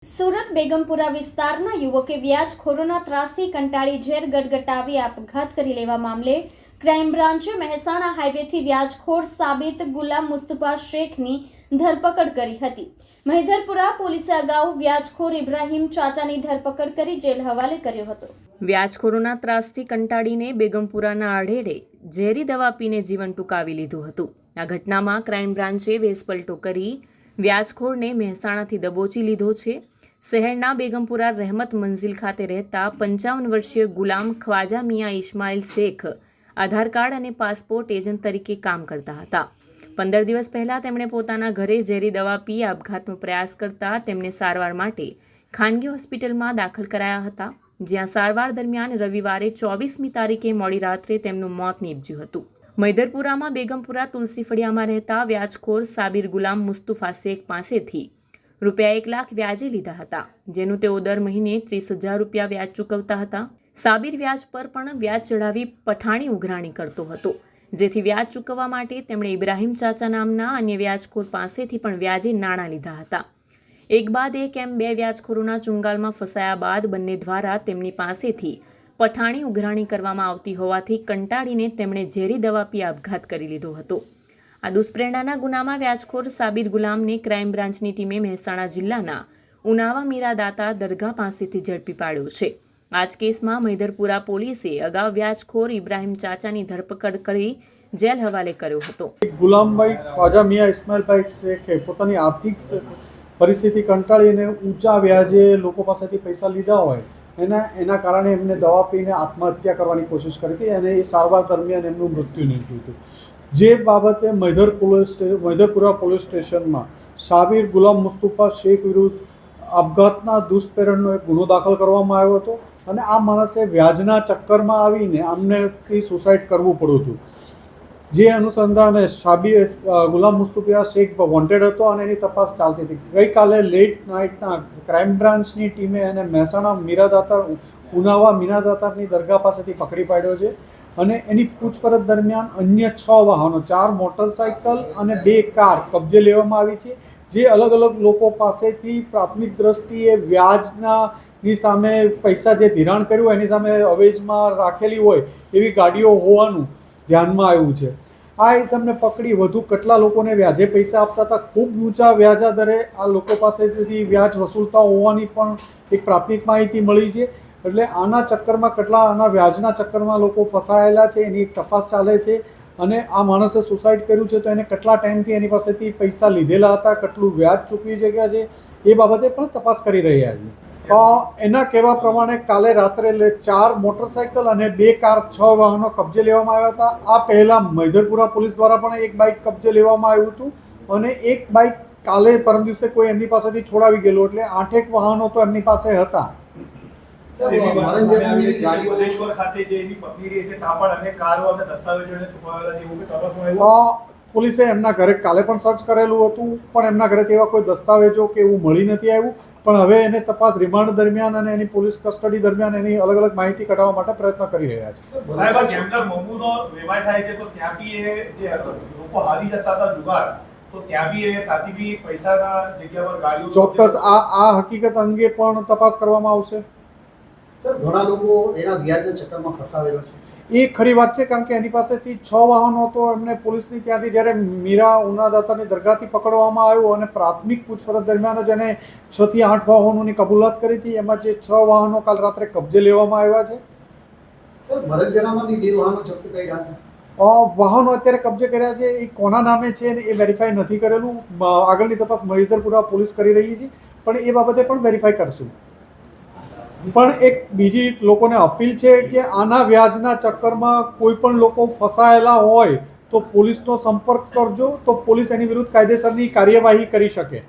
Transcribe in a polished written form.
સુરત બેગમપુરા વિસ્તારના યુવકે વ્યાજખોરોના ત્રાસથી કંટાળી ઝેર ગટગટાવી આપઘાત કરી લેવા મામલે ક્રાઇમ બ્રાન્ચે મહેસાણા હાઈવેથી વ્યાજખોર સાબિત ગુલામ મુસ્તફા શેખની ધરપકડ કરી હતી। મહિધરપુરા પોલીસે અગાઉ વ્યાજખોર ઇબ્રાહીમ ચાચાની ધરપકડ કરી જેલ હવાલે કર્યો હતો। વ્યાજખોરોના ત્રાસથી કંટાળીને બેગમપુરાના આઢેડે ઝેરી દવા પીને જીવન ટૂંકાવી લીધું હતું। આ ઘટનામાં ક્રાઇમ બ્રાન્ચે વેસપલટો કરી વ્યાજખોરને મહેસાણાથી દબોચી લીધો છે। શહેરના બેગમપુરા રહેમત મંઝિલ ખાતે રહેતા 55 વર્ષીય ગુલામ ખ્વાજા મિયા ઇસ્માઇલ શેખ આધાર કાર્ડ અને પાસપોર્ટ એજન્ટ તરીકે કામ કરતા હતા। 15 દિવસ પહેલા તેમણે પોતાના ઘરે ઝેરી દવા પી આપઘાતનો પ્રયાસ કરતા તેમને સારવાર માટે ખાનગી હોસ્પિટલમાં દાખલ કરાયા હતા, જ્યાં સારવાર દરમિયાન રવિવારે 24મી તારીખે મોડી રાત્રે તેમનું મોત નીપજ્યું હતું। મહિધરપુરામાં બેગમપુરા તુલસી ફળિયામાં રહેતા વ્યાજખોર સાબિર ગુલામ મુસ્તફા શેખ પાસેથી રૂપિયા 1 લાખ વ્યાજે લીધા હતા, જેનું તેઓ દર મહિને 30,000 રૂપિયા વ્યાજ ચૂકવતા હતા। સાબિર વ્યાજ પર પણ વ્યાજ ચડાવી પઠાણી ઉઘરાણી કરતો હતો, જેથી વ્યાજ ચૂકવવા માટે તેમણે ઇબ્રાહીમ ચાચા નામના અન્ય વ્યાજખોર પાસેથી પણ વ્યાજે નાણાં લીધા હતા। એક બાદ એક એમ 2 વ્યાજખોરોના ચુંગાલમાં ફસાયા બાદ બંને દ્વારા તેમની પાસેથી પઠાણી ઉઘરાણી કરવામાં આવતી હોવાથી કંટાળીને તેમણે ઝેરી દવા પી આપઘાત કરી લીધો હતો। આ દુષ્પ્રેરણાના ગુનામાં વ્યાજખોર સાબિર ગુલામને ક્રાઇમ બ્રાન્ચની ટીમે મહેસાણા જિલ્લાના ઉનાવા મીરાદાતા દરગાહ પાસેથી ઝડપી પાડ્યો છે। આ જ કેસમાં મહિધરપુરા પોલીસે અગાઉ વ્યાજખોર ઇબ્રાહીમ ચાચાની ધરપકડ કરી જેલ હવાલે કર્યો હતો। ગુલામભાઈ ખ્વાજા મિયા ઇસ્માઇલભાઈ શેખે પોતાની આર્થિક પરિસ્થિતિ કંટાળીને ઊંચા વ્યાજે લોકો પાસેથી પૈસા લીધા હોય એના કારણે એમને દવા પીને આત્મહત્યા કરવાની કોશિશ કરી હતી અને એ સારવાર દરમિયાન એમનું મૃત્યુ નીપજ્યું હતું। જે બાબતે મહિધરપુરા પોલીસ સ્ટેશનમાં સાબિર ગુલામ મુસ્તફા શેખ વિરુદ્ધ આપઘાતના દુષ્પ્રેરણનો એક ગુનો દાખલ કરવામાં આવ્યો હતો અને આ માણસે વ્યાજના ચક્કરમાં આવીને આમનેથી સુસાઇડ કરવું પડ્યું હતું। જે અનુસંધાને સાબિર ગુલામ મુસ્તફા શેખ વોન્ટેડ હતો અને એની તપાસ ચાલતી હતી। ગઈકાલે લેટ નાઇટના ક્રાઇમ બ્રાન્ચની ટીમે એને મહેસાણા મીરાદાતા ઉનાવા મીરાદાતાની દરગાહ પાસેથી પકડી પાડ્યો છે અને એની પૂછપરછ દરમિયાન અન્ય 6 વાહનો 4 મોટરસાઇકલ અને 2 કાર કબજે લેવામાં આવી છે, જે અલગ અલગ લોકો પાસેથી પ્રાથમિક દ્રષ્ટિએ વ્યાજની સામે પૈસા જે ધિરાણ કર્યું એની સામે અવેજમાં રાખેલી હોય એવી ગાડીઓ હોવાનું ધ્યાનમાં આવ્યું છે। આ ઇસમને પકડી વધુ કેટલા લોકોને વ્યાજે પૈસા આપતા હતા, ખૂબ ઊંચા વ્યાજા દરે આ લોકો પાસેથી વ્યાજ વસૂલતા હોવાની પણ એક પ્રાથમિક માહિતી મળી છે। એટલે આના ચક્કરમાં કેટલા આના વ્યાજના ચક્કરમાં લોકો ફસાયેલા છે એની એક તપાસ ચાલે છે અને આ માણસે સુસાઇડ કર્યું છે તો એને કેટલા ટાઈમથી એની પાસેથી પૈસા લીધેલા હતા, કેટલું વ્યાજ ચૂકવી શક્યા છે એ બાબતે પણ તપાસ કરી રહ્યા છીએ। એના કહેવા પ્રમાણે કાલે રાત્રે 4 મોટરસાઇકલ અને 2 કાર 6 વાહનો કબજે લેવામાં આવ્યા હતા। આ પહેલાં મહિધરપુરા પોલીસ દ્વારા પણ એક બાઇક કબજે લેવામાં આવ્યું હતું અને એક બાઇક કાલે પરમ દિવસે કોઈ એમની પાસેથી છોડાવી ગયેલું, એટલે 8 વાહનો તો એમની પાસે હતા। પોલીસે એમના ઘરે કાલે પણ સર્ચ કરેલું હતું પણ એમના ઘરેથી એવા કોઈ દસ્તાવેજો કે એવું મળી નથી આવ્યું, પણ હવે એને તપાસ રિમાન્ડ દરમિયાન અને એની પોલીસ કસ્ટડી દરમિયાન એની અલગ અલગ માહિતી કઢાવવા માટે પ્રયત્ન કરી રહ્યા છે। ચોક્કસ આ હકીકત અંગે પણ તપાસ કરવામાં આવશે। સર, ઘણા લોકો એના વ્યાજના ચક્કરમાં ફસાવેલા છે, એ ખરી વાત છે, કારણ કે એની પાસેથી 6 વાહનો તો એમને પોલીસની ત્યાંથી જ્યારે મીરા ઉનાદાતાની દરગાહથી પકડવામાં આવ્યું અને પ્રાથમિક પૂછપરછ દરમિયાન જ એને 6 થી 8 વાહનોની કબૂલાત કરી હતી, એમાં જે 6 વાહનો કાલ રાત્રે કબજે લેવામાં આવ્યા છે। સર, ભરતજરામાં બી 2 વાહનો જપ્ત કર્યા હતા। વાહનો અત્યારે કબજે કર્યા છે, એ કોના નામે છે એ વેરીફાઈ નથી કરેલું, આગળની તપાસ મહિધરપુરા પોલીસ કરી રહી છે, પણ એ બાબતે પણ વેરીફાઈ કરશું। પણ એક બીજી લોકોને અપીલ છે કે આના વ્યાજના ચક્કરમાં કોઈ પણ લોકો ફસાયેલા હોય તો પોલીસનો સંપર્ક કરજો, તો પોલીસ એની વિરુદ્ધ કાયદેસરની કાર્યવાહી કરી શકે।